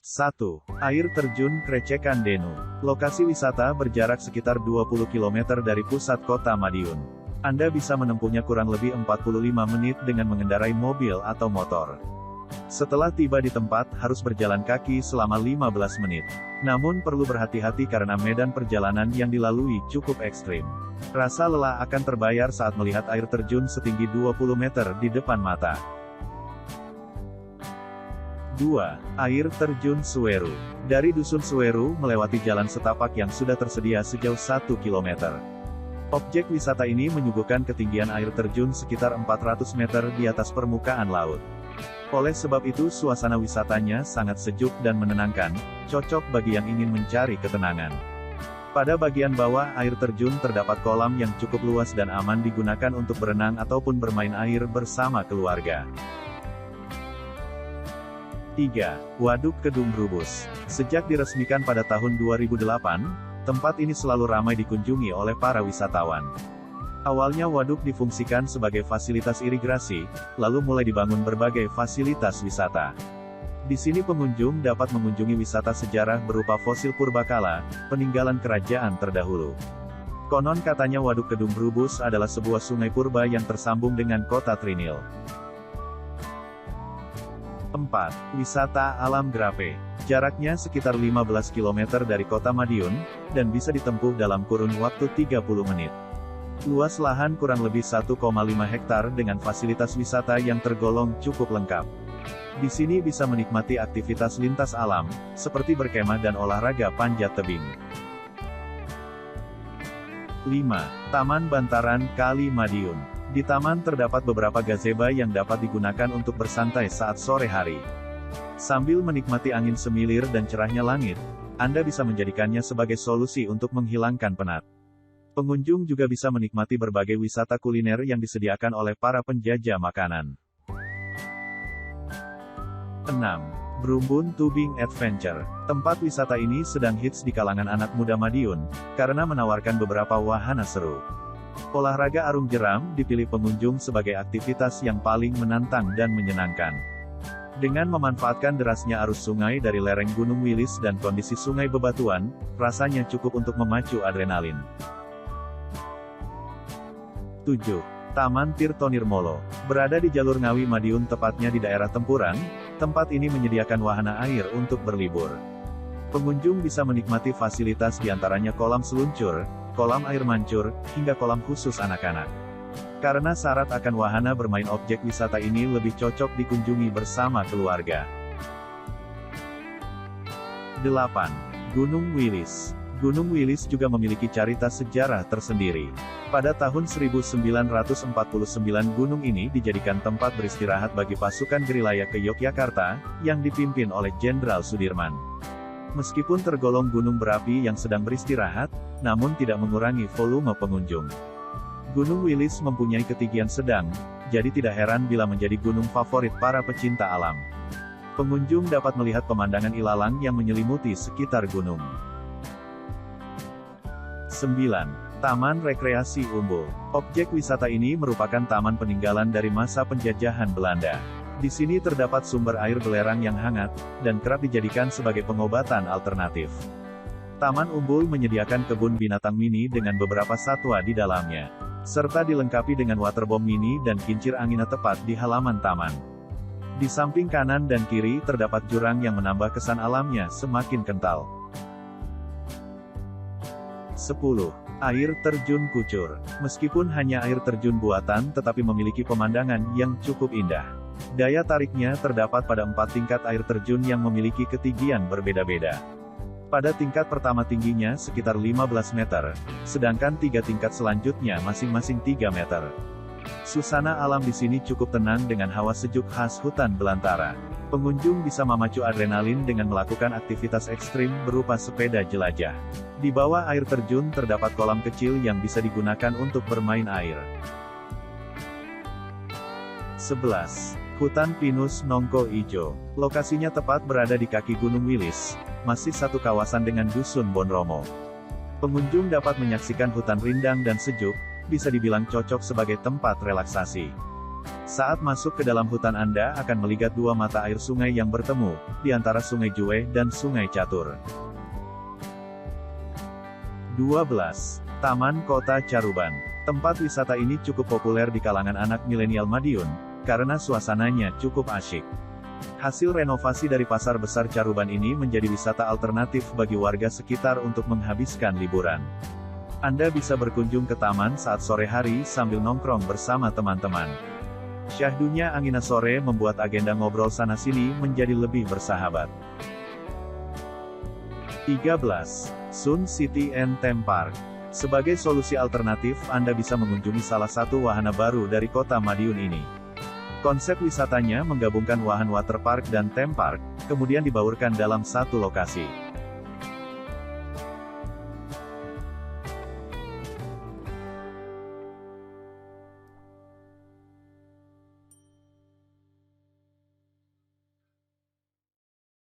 1. Air Terjun Krecekan Denu. Lokasi wisata berjarak sekitar 20 km dari pusat kota Madiun. Anda bisa menempuhnya kurang lebih 45 menit dengan mengendarai mobil atau motor. Setelah tiba di tempat, harus berjalan kaki selama 15 menit. Namun perlu berhati-hati karena medan perjalanan yang dilalui cukup ekstrim. Rasa lelah akan terbayar saat melihat air terjun setinggi 20 meter di depan mata. 2. Air Terjun Suweru. Dari Dusun Suweru melewati jalan setapak yang sudah tersedia sejauh 1 km. Objek wisata ini menyuguhkan ketinggian air terjun sekitar 400 meter di atas permukaan laut. Oleh sebab itu suasana wisatanya sangat sejuk dan menenangkan, cocok bagi yang ingin mencari ketenangan. Pada bagian bawah air terjun terdapat kolam yang cukup luas dan aman digunakan untuk berenang ataupun bermain air bersama keluarga. 3. Waduk Kedung Brubus. Sejak diresmikan pada tahun 2008, tempat ini selalu ramai dikunjungi oleh para wisatawan. Awalnya waduk difungsikan sebagai fasilitas irigasi, lalu mulai dibangun berbagai fasilitas wisata. Di sini pengunjung dapat mengunjungi wisata sejarah berupa fosil purbakala, peninggalan kerajaan terdahulu. Konon katanya Waduk Kedung Brubus adalah sebuah sungai purba yang tersambung dengan kota Trinil. 4. Wisata Alam Grape. Jaraknya sekitar 15 km dari kota Madiun, dan bisa ditempuh dalam kurun waktu 30 menit. Luas lahan kurang lebih 1,5 hektar dengan fasilitas wisata yang tergolong cukup lengkap. Di sini bisa menikmati aktivitas lintas alam, seperti berkemah dan olahraga panjat tebing. 5. Taman Bantaran Kali Madiun. Di taman terdapat beberapa gazebo yang dapat digunakan untuk bersantai saat sore hari. Sambil menikmati angin semilir dan cerahnya langit, Anda bisa menjadikannya sebagai solusi untuk menghilangkan penat. Pengunjung juga bisa menikmati berbagai wisata kuliner yang disediakan oleh para penjajah makanan. 6. Brumbun Tubing Adventure. Tempat wisata ini sedang hits di kalangan anak muda Madiun, karena menawarkan beberapa wahana seru. Olahraga arung jeram dipilih pengunjung sebagai aktivitas yang paling menantang dan menyenangkan. Dengan memanfaatkan derasnya arus sungai dari lereng Gunung Wilis dan kondisi sungai bebatuan, rasanya cukup untuk memacu adrenalin. 7. Taman Tirto Nirmolo. Berada di jalur Ngawi Madiun tepatnya di daerah Tempuran, tempat ini menyediakan wahana air untuk berlibur. Pengunjung bisa menikmati fasilitas diantaranya kolam seluncur, kolam air mancur, hingga kolam khusus anak-anak. Karena syarat akan wahana bermain objek wisata ini lebih cocok dikunjungi bersama keluarga. 8. Gunung Wilis. Gunung Wilis juga memiliki cerita sejarah tersendiri. Pada tahun 1949 gunung ini dijadikan tempat beristirahat bagi pasukan gerilya ke Yogyakarta, yang dipimpin oleh Jenderal Sudirman. Meskipun tergolong gunung berapi yang sedang beristirahat, namun tidak mengurangi volume pengunjung. Gunung Wilis mempunyai ketinggian sedang, jadi tidak heran bila menjadi gunung favorit para pecinta alam. Pengunjung dapat melihat pemandangan ilalang yang menyelimuti sekitar gunung. 9. Taman Rekreasi Umbul. Objek wisata ini merupakan taman peninggalan dari masa penjajahan Belanda. Di sini terdapat sumber air belerang yang hangat, dan kerap dijadikan sebagai pengobatan alternatif. Taman Umbul menyediakan kebun binatang mini dengan beberapa satwa di dalamnya, serta dilengkapi dengan waterbomb mini dan kincir angin tepat di halaman taman. Di samping kanan dan kiri terdapat jurang yang menambah kesan alamnya semakin kental. 10. Air Terjun Kucur. Meskipun hanya air terjun buatan tetapi memiliki pemandangan yang cukup indah. Daya tariknya terdapat pada 4 tingkat air terjun yang memiliki ketinggian berbeda-beda. Pada tingkat pertama tingginya sekitar 15 meter, sedangkan 3 tingkat selanjutnya masing-masing 3 meter. Susana alam di sini cukup tenang dengan hawa sejuk khas hutan belantara. Pengunjung bisa memacu adrenalin dengan melakukan aktivitas ekstrim berupa sepeda jelajah. Di bawah air terjun terdapat kolam kecil yang bisa digunakan untuk bermain air. 11. Hutan Pinus Nongko Ijo. Lokasinya tepat berada di kaki Gunung Wilis, masih satu kawasan dengan Dusun Bonromo. Pengunjung dapat menyaksikan hutan rindang dan sejuk, bisa dibilang cocok sebagai tempat relaksasi. Saat masuk ke dalam hutan Anda akan melihat dua mata air sungai yang bertemu, di antara Sungai Juwe dan Sungai Catur. 12. Taman Kota Caruban. Tempat wisata ini cukup populer di kalangan anak milenial Madiun, karena suasananya cukup asyik. Hasil renovasi dari Pasar Besar Caruban ini menjadi wisata alternatif bagi warga sekitar untuk menghabiskan liburan. Anda bisa berkunjung ke taman saat sore hari sambil nongkrong bersama teman-teman. Syahdunya Angina Sore membuat agenda ngobrol sana-sini menjadi lebih bersahabat. 13. Sun City and Theme Park. Sebagai solusi alternatif, Anda bisa mengunjungi salah satu wahana baru dari kota Madiun ini. Konsep wisatanya menggabungkan wahana waterpark dan theme park, kemudian dibaurkan dalam satu lokasi.